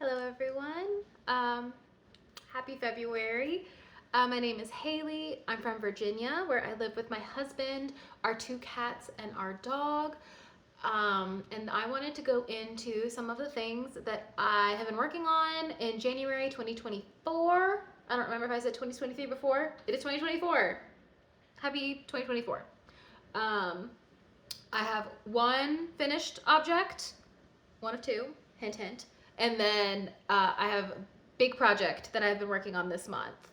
Hello, everyone. Happy February. My name is Haley. I'm from Virginia, where I live with my husband, our two cats, and our dog. And I wanted to go into some of the things that I have been working on in January 2024. I don't remember if I said 2023 before. It is 2024. Happy 2024. Um, I have one finished object, one of two, hint, hint. And then I have a big project that I've been working on this month.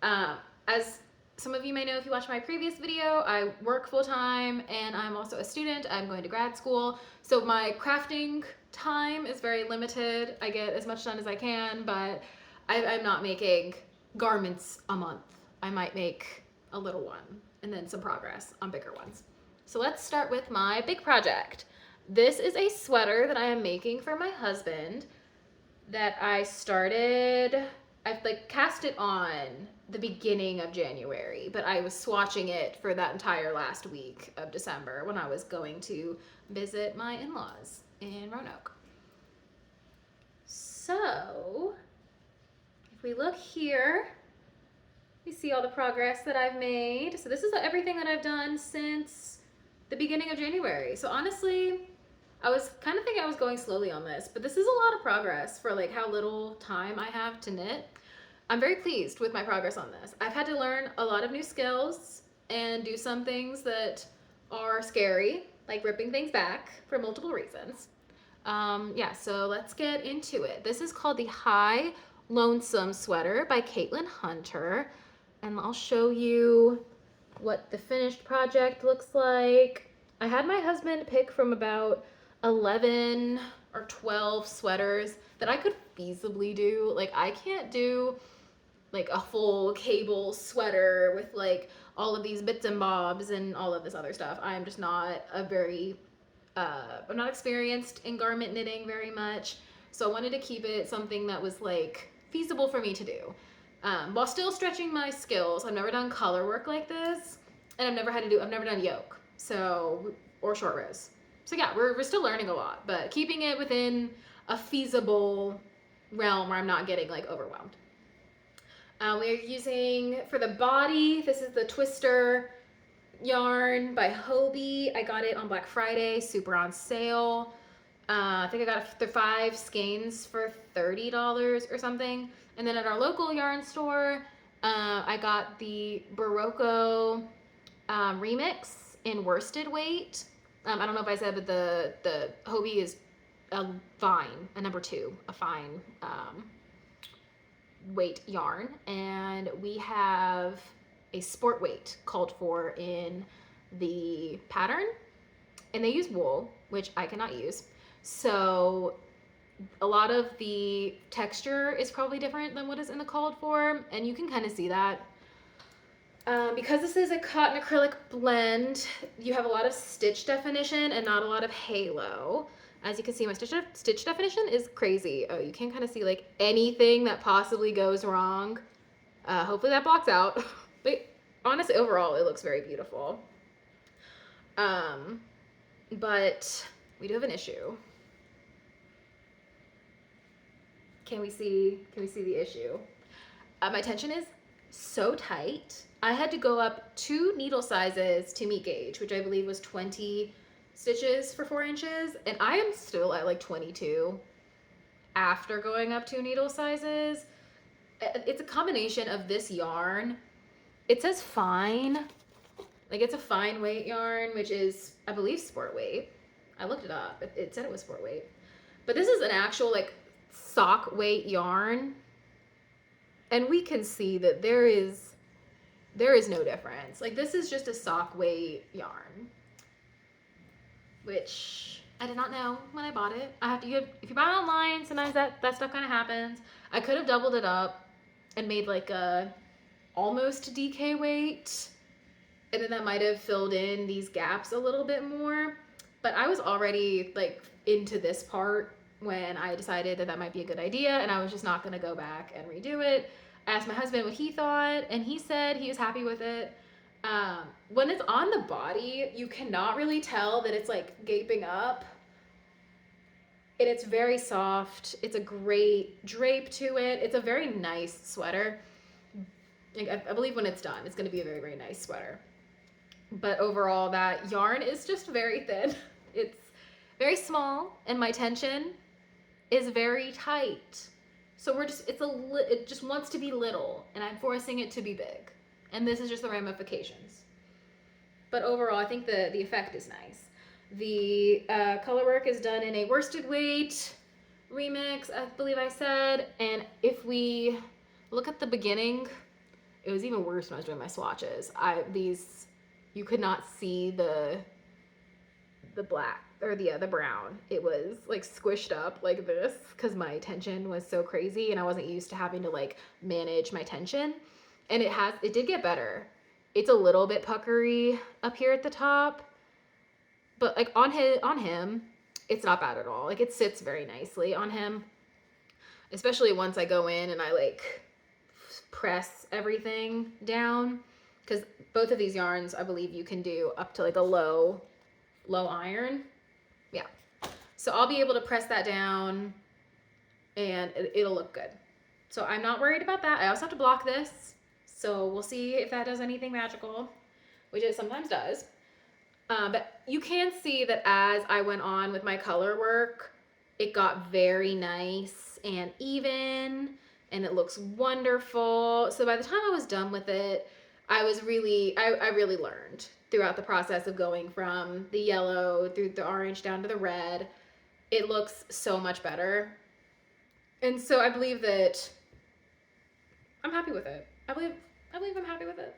As some of you may know if you watched my previous video, I work full time and I'm also a student. I'm going to grad school. So my crafting time is very limited. I get as much done as I can, but I'm not making garments a month. I might make a little one and then some progress on bigger ones. So let's start with my big project. This is a sweater that I am making for my husband that I've like cast it on the beginning of January, but I was swatching it for that entire last week of December when I was going to visit my in-laws in Roanoke. So, if we look here, we see all the progress that I've made. So this is everything that I've done since the beginning of January. So honestly, I was kind of thinking I was going slowly on this, but this is a lot of progress for like how little time I have to knit. I'm very pleased with my progress on this. I've had to learn a lot of new skills and do some things that are scary, like ripping things back for multiple reasons. Yeah, so let's get into it. This is called the High Lonesome Sweater by Caitlin Hunter, and I'll show you what the finished project looks like. I had my husband pick from about 11 or 12 sweaters that I could feasibly do. Like, I can't do like a full cable sweater with like all of these bits and bobs and all of this other stuff. I'm just not I'm not experienced in garment knitting very much. So I wanted to keep it something that was like feasible for me to do. While still stretching my skills. I've never done color work like this, and I've never done yoke, so, or short rows. So yeah, we're still learning a lot, but keeping it within a feasible realm where I'm not getting like overwhelmed. We're using, for the body, this is the Twister yarn by Hobbii. I got it on Black Friday, super on sale. I think I got the 5 skeins for $30 or something. And then at our local yarn store, I got the Barocco remix in worsted weight. I don't know if I said, but the Hobbii is a fine, a number 2, a fine weight yarn, and we have a sport weight called for in the pattern, and they use wool, which I cannot use. So a lot of the texture is probably different than what is in the called for, and you can kind of see that. Because this is a cotton acrylic blend, you have a lot of stitch definition and not a lot of halo. As you can see, my stitch definition is crazy. Oh, you can kind of see like anything that possibly goes wrong. Hopefully that blocks out. But honestly, overall, it looks very beautiful. But we do have an issue. Can we see the issue? My tension is so tight. I had to go up 2 needle sizes to meet gauge, which I believe was 20 stitches for 4 inches, and I am still at like 22 after going up 2 needle sizes. It's a combination of this yarn. It says fine, like it's a fine weight yarn, which is, I believe, sport weight. I looked it up. It said it was sport weight. But this is an actual like sock weight yarn. And we can see that there is no difference. Like, this is just a sock weight yarn, which I did not know when I bought it. If you buy it online, sometimes that stuff kind of happens. I could have doubled it up and made like a almost DK weight, and then that might have filled in these gaps a little bit more. But I was already like into this part when I decided that might be a good idea, and I was just not going to go back and redo it. I asked my husband what he thought, and he said he was happy with it. When it's on the body, you cannot really tell that it's like gaping up. it's very soft. It's a great drape to it. It's a very nice sweater. I believe when it's done, it's going to be a very, very nice sweater. But overall, that yarn is just very thin. It's very small, and my tension is very tight. So it just wants to be little, and I'm forcing it to be big. And this is just the ramifications. But overall, I think the effect is nice. The color work is done in a worsted weight remix, I believe I said. And if we look at the beginning, it was even worse when I was doing my swatches. You could not see the black or the brown. It was like squished up like this because my tension was so crazy and I wasn't used to having to like manage my tension. And it did get better. It's a little bit puckery up here at the top, but like on him, it's not bad at all. Like it sits very nicely on him, especially once I go in and I like press everything down, because both of these yarns I believe you can do up to like a low iron. Yeah, so I'll be able to press that down and it'll look good. So I'm not worried about that. I also have to block this, so we'll see if that does anything magical, which it sometimes does. But you can see that as I went on with my color work, it got very nice and even, and it looks wonderful. So by the time I was done with it, I really learned throughout the process of going from the yellow through the orange down to the red. It looks so much better. And so I believe that I'm happy with it. I believe I'm happy with it.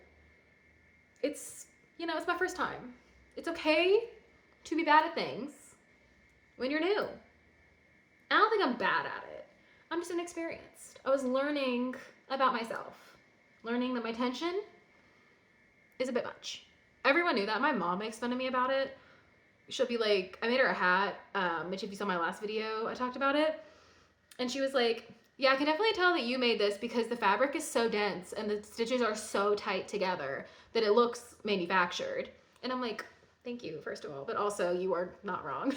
It's my first time. It's okay to be bad at things when you're new. I don't think I'm bad at it. I'm just inexperienced. I was learning about myself, learning that my tension is a bit much. Everyone knew that. My mom makes fun of me about it. She'll be like, I made her a hat, which if you saw my last video, I talked about it. And she was like, yeah, I can definitely tell that you made this because the fabric is so dense and the stitches are so tight together that it looks manufactured. And I'm like, thank you, first of all, but also you are not wrong.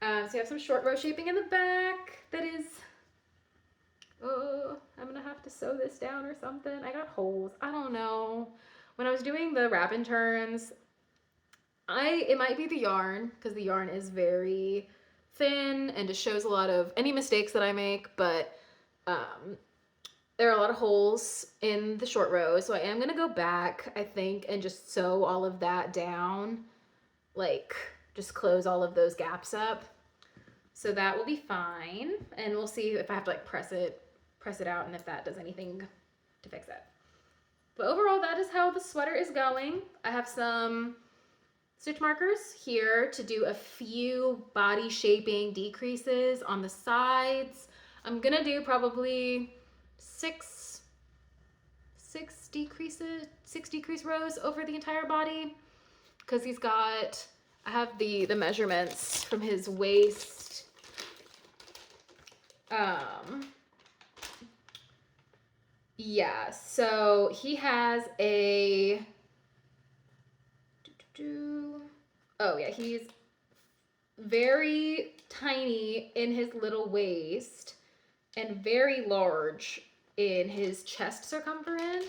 So you have some short row shaping in the back that is, I'm gonna have to sew this down or something. I got holes, I don't know. When I was doing the wrap and turns, it might be the yarn, because the yarn is very thin and just shows a lot of any mistakes that I make, but there are a lot of holes in the short row, so I am gonna go back, I think, and just sew all of that down, like just close all of those gaps up. So that will be fine, and we'll see if I have to like press it out and if that does anything to fix it. But overall, that is how the sweater is going. I have some stitch markers here to do a few body shaping decreases on the sides. I'm gonna do probably six decrease rows over the entire body, because I have the measurements from his waist. Yeah, so he has he's very tiny in his little waist and very large in his chest circumference.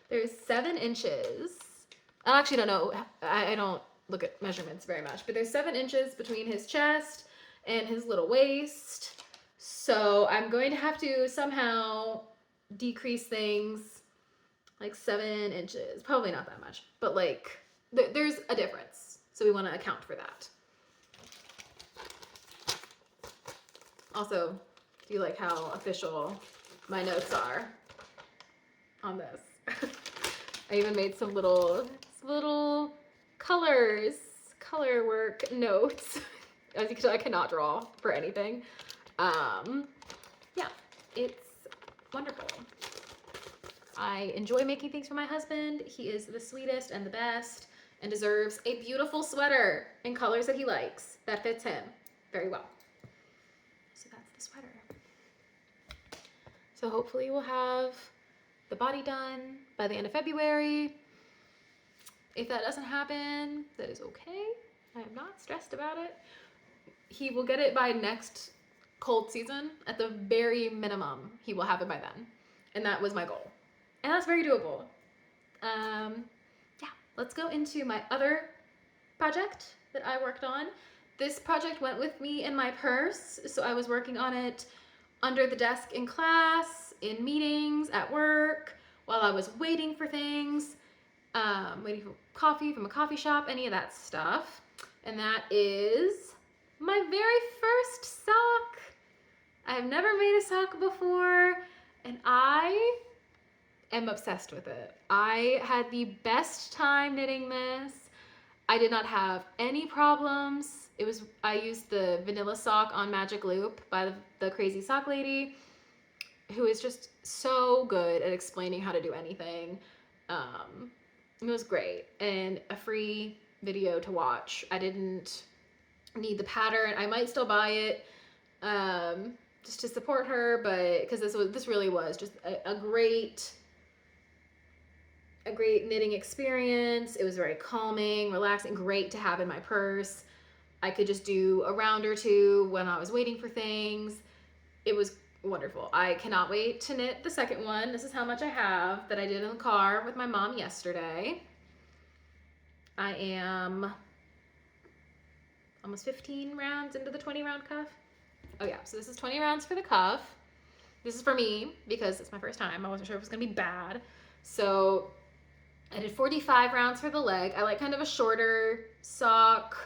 There's 7 inches. I actually don't know. I don't look at measurements very much, but there's 7 inches between his chest and his little waist. So I'm going to have to somehow decrease things like 7 inches. Probably not that much, but like there's a difference. So we want to account for that. Also, do you like how official my notes are on this? I even made some little color work notes. As you can tell, I cannot draw for anything. Yeah, it's wonderful. I enjoy making things for my husband. He is the sweetest and the best and deserves a beautiful sweater in colors that he likes that fits him very well. So that's the sweater. So hopefully we'll have the body done by the end of February. If that doesn't happen, that is okay. I am not stressed about it. he will get it by next cold season. At the very minimum, he will have it by then. And that was my goal. And that's very doable. Yeah, let's go into my other project that I worked on. This project went with me in my purse, so I was working on it under the desk in class, in meetings, at work, while I was waiting for things, waiting for coffee from a coffee shop, any of that stuff. And that is my very first sock. I have never made a sock before, and I am obsessed with it. I had the best time knitting this. I did not have any problems. I used the vanilla sock on Magic Loop by the Crazy Sock Lady, who is just so good at explaining how to do anything. It was great, and a free video to watch. I didn't need the pattern. I might still buy it just to support her, but because this really was just a great knitting experience. It was very calming, relaxing, great to have in my purse. I could just do a round or two when I was waiting for things. It was wonderful. I cannot wait to knit the second one. This is how much I have that I did in the car with my mom yesterday. I am almost 15 rounds into the 20 round cuff. Oh yeah, so this is 20 rounds for the cuff. This is for me because it's my first time. I wasn't sure if it was gonna be bad. So I did 45 rounds for the leg. I like kind of a shorter sock.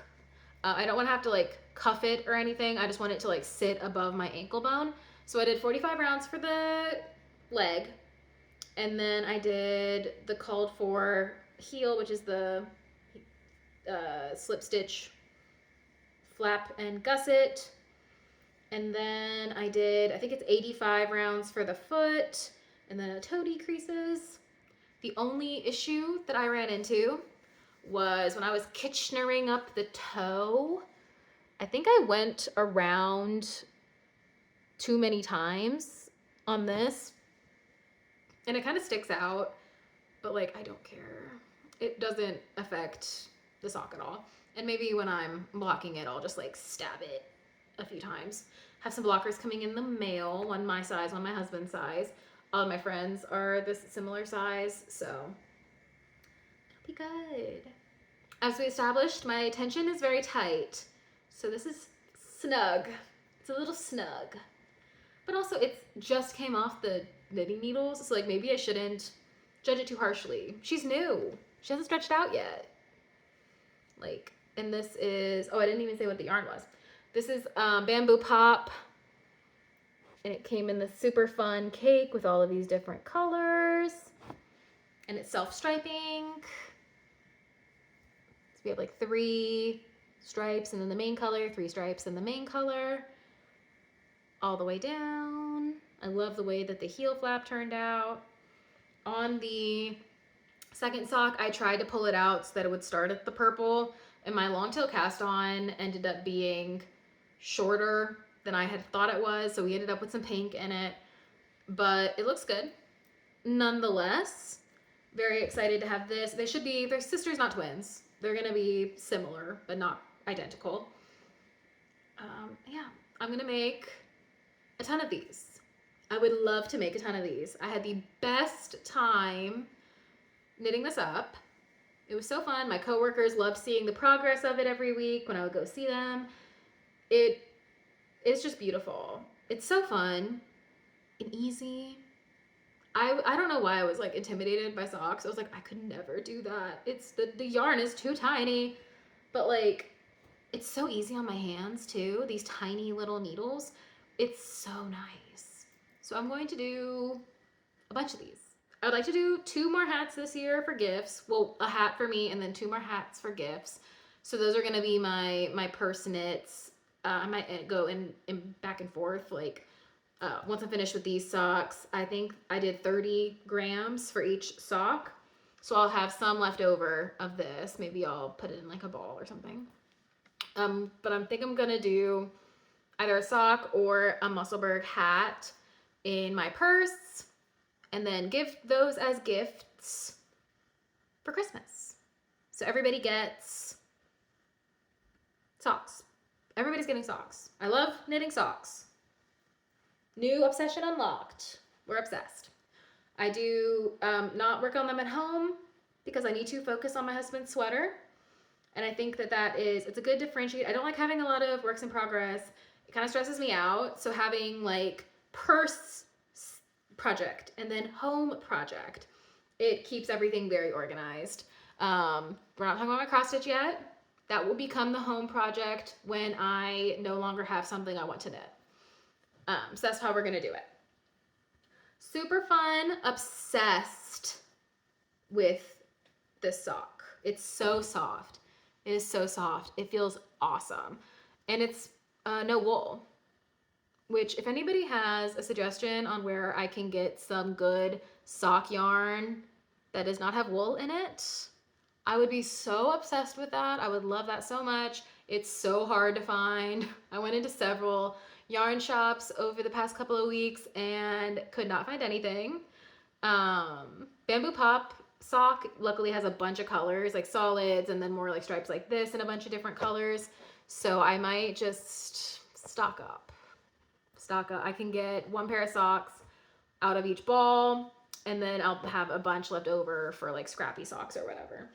I don't want to have to like cuff it or anything. I just want it to like sit above my ankle bone. So I did 45 rounds for the leg. And then I did the called for heel, which is the slip stitch, flap and gusset. And then I did, I think it's 85 rounds for the foot, and then a toe decreases. The only issue that I ran into was when I was Kitchenering up the toe. I think I went around too many times on this, and it kind of sticks out, but like I don't care. It doesn't affect the sock at all. And maybe when I'm blocking it, I'll just like stab it a few times. Have some blockers coming in the mail, one my size, one my husband's size. All of my friends are this similar size, so it'll be good. As we established, my tension is very tight, so this is snug. It's a little snug, but also it just came off the knitting needles, so like maybe I shouldn't judge it too harshly. She's new. She hasn't stretched out yet. Like, and this is, oh, I didn't even say what the yarn was. This is Bamboo Pop, and it came in the super fun cake with all of these different colors, and it's self-striping. So we have like 3 stripes and then the main color, 3 stripes and the main color, all the way down. I love the way that the heel flap turned out. On the second sock, I tried to pull it out so that it would start at the purple, and my long tail cast on ended up being shorter than I had thought it was, so we ended up with some pink in it, but it looks good nonetheless. Very excited to have this. They're sisters, not twins. They're gonna be similar but not identical. Yeah, I'm gonna make a ton of these. I would love to make a ton of these. I had the best time knitting this up. It was so fun. My coworkers loved seeing the progress of it every week when I would go see them. It's just beautiful. It's so fun and easy. I don't know why I was like intimidated by socks. I was like, I could never do that. It's the yarn is too tiny, but like it's so easy on my hands too. These tiny little needles. It's so nice. So I'm going to do a bunch of these. I would like to do 2 more hats this year for gifts. Well, a hat for me and then 2 more hats for gifts. So those are going to be my purse knits. I might go in back and forth. Like once I'm finished with these socks, I think I did 30 grams for each sock. So I'll have some left over of this. Maybe I'll put it in like a ball or something. But I think I'm going to do either a sock or a Musselburgh hat in my purse, and then give those as gifts for Christmas. So everybody gets socks Everybody's getting socks. I love knitting socks. New obsession unlocked. We're obsessed. I do not work on them at home because I need to focus on my husband's sweater. And I think that it's a good differentiate. I don't like having a lot of works in progress. It kind of stresses me out. So having like purse project and then home project, it keeps everything very organized. We're not talking about my cross stitch yet. That will become the home project when I no longer have something I want to knit. So that's how we're gonna do it. Super fun, obsessed with this sock. It's so soft. It is so soft. It feels awesome. And it's no wool, which if anybody has a suggestion on where I can get some good sock yarn that does not have wool in it, I would be so obsessed with that. I would love that so much. It's so hard to find. I went into several yarn shops over the past couple of weeks and could not find anything. Bamboo Pop sock luckily has a bunch of colors, like solids and then more like stripes like this and a bunch of different colors. So I might just stock up. I can get one pair of socks out of each ball and then I'll have a bunch left over for like scrappy socks or whatever.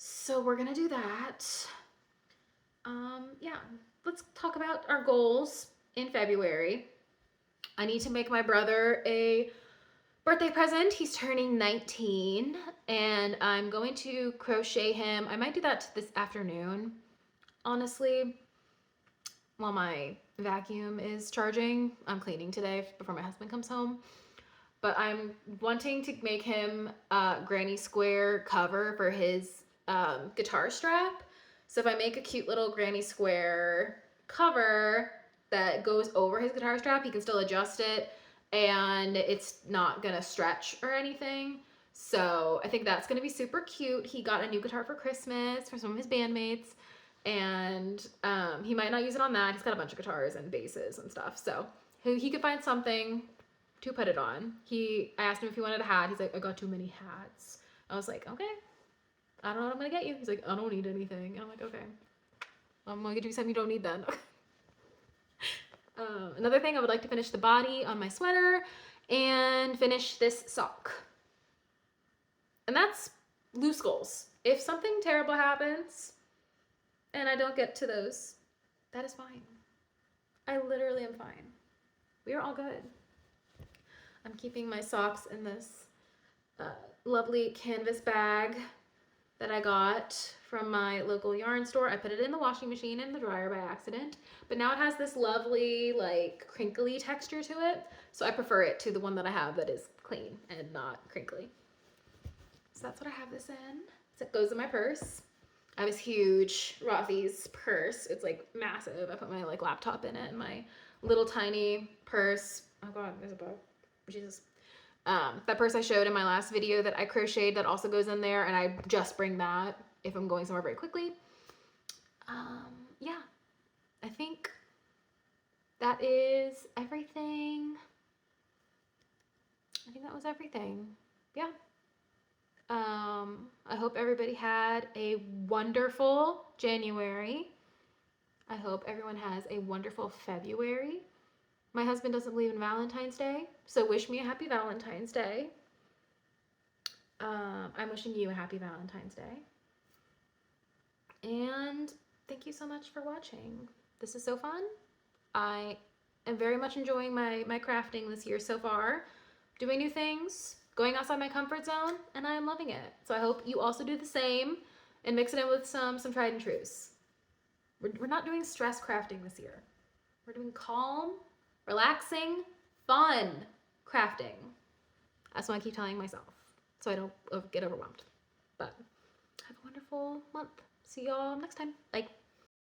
So we're gonna do that. Yeah, let's talk about our goals in February. I need to make my brother a birthday present. He's turning 19 and I'm going to crochet him. I might do that this afternoon, honestly, while my vacuum is charging. I'm cleaning today before my husband comes home. But I'm wanting to make him a granny square cover for his guitar strap. So if I make a cute little granny square cover that goes over his guitar strap, he can still adjust it and it's not gonna stretch or anything. So I think that's gonna be super cute. He got a new guitar for Christmas for some of his bandmates and he might not use it on that. He's got a bunch of guitars and basses and stuff. So he could find something to put it on. I asked him if he wanted a hat. He's like, I got too many hats. I was like, okay, I don't know what I'm gonna get you. He's like, I don't need anything. And I'm like, okay, I'm gonna get you something you don't need then. Another thing, I would like to finish the body on my sweater and finish this sock. And that's loose goals. If something terrible happens and I don't get to those, that is fine. I literally am fine. We are all good. I'm keeping my socks in this lovely canvas bag that I got from my local yarn store. I put it in the washing machine in the dryer by accident, but now it has this lovely like crinkly texture to it. So I prefer it to the one that I have that is clean and not crinkly. So that's what I have this in. So it goes in my purse. I have this huge Rothy's purse. It's like massive. I put my like laptop in it and my little tiny purse. Oh God, there's a bug. Jesus. That purse I showed in my last video that I crocheted, that also goes in there, and I just bring that if I'm going somewhere very quickly. Yeah, I think that is everything. I think that was everything. Yeah. I hope everybody had a wonderful January. I hope everyone has a wonderful February. My husband doesn't believe in Valentine's Day, so wish me a happy Valentine's Day. I'm wishing you a happy Valentine's Day. And thank you so much for watching. This is so fun. I am very much enjoying my crafting this year so far. Doing new things, going outside my comfort zone, and I am loving it. So I hope you also do the same and mix it in with some tried and trues. We're not doing stress crafting this year. We're doing calm, relaxing, fun crafting. That's what I keep telling myself, so I don't get overwhelmed. But have a wonderful month. See y'all next time. Bye.